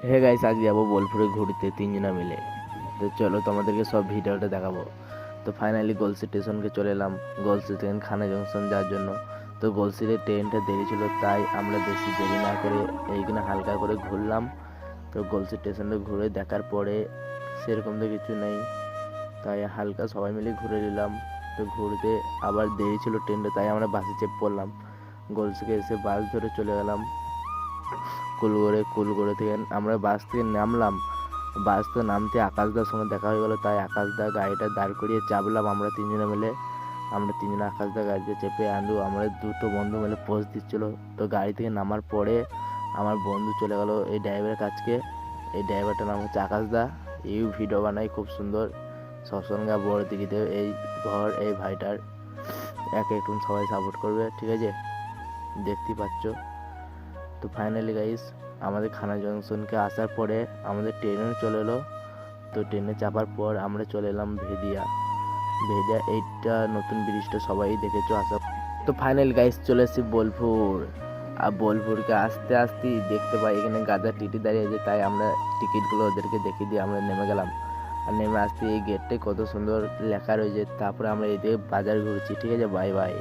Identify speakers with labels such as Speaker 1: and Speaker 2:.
Speaker 1: Hey guys, আজ যাবো বোলপুরে ঘুরতে তিনজনা মিলে। তো চলো তোমাদেরকে সব ভিডিওটা দেখাবো। তো ফাইনালি গলসি স্টেশনকে চলে এলাম, গলসি ট্রেন খানা জংশন যাওয়ার জন্য। তো গলসিতে ট্রেনটা দেরি ছিল, তাই আমরা বেশি দেরি না করে এইখানে হালকা করে ঘুরলাম। তো গলসি স্টেশনটা ঘুরে দেখার পরে সেরকম তো কিছু নেই, তাই হালকা সবাই মিলে ঘুরে নিলাম। তো ঘুরতে আবার দেরি ছিল ট্রেনটা, তাই আমরা বাসে চেপে পড়লাম। গলসিকে এসে বাস ধরে চলে গেলাম কুলগড়ে থেকে আমরা বাস থেকে নামলাম। বাস তো নামতে আকাশদার সঙ্গে দেখা হয়ে গেল, তাই আকাশদা গাড়িটা দাঁড় করিয়ে চাপলাম আমরা তিনজনে মিলে। আমরা তিনজনে আকাশদা গাড়িতে চেপে আনু আমরা দুটো বন্ধু মিলে পোজ দিচ্ছিল। তো গাড়ি থেকে নামার পরে আমার বন্ধু চলে গেল এই ড্রাইভারের কাছকে। এই ড্রাইভারটার নাম হচ্ছে আকাশদা। এই ভিডিও বানাই খুব সুন্দর, সৎসঙ্গা বড় দিঘিতে এই ঘর এই ভাইটার। একে একটু সবাই সাপোর্ট করবে, ঠিক আছে? দেখতেই পাচ্ছ। তো ফাইনালি গাইস, আমাদের খানা জংশনকে আসার পরে আমাদের ট্রেনও চলে এলো। তো ট্রেনে চাপার পর আমরা চলে এলাম ভেদিয়া। ভেদিয়া এইটা নতুন ব্রিজটা সবাই দেখেছো আসা। তো ফাইনাল গাইস, চলে এসেছি বোলপুর। আর বোলপুরকে আসতে আসতেই দেখতে পাই এখানে গাদা টিটি দাঁড়িয়ে আছে, তাই আমরা টিকিটগুলো ওদেরকে দেখিয়ে দিয়ে আমরা নেমে গেলাম। আর নেমে আসতে এই গেটটাই কত সুন্দর লেখা রয়েছে। তারপরে আমরা এদিকে বাজার ঘুরছি, ঠিক আছে? Bye bye.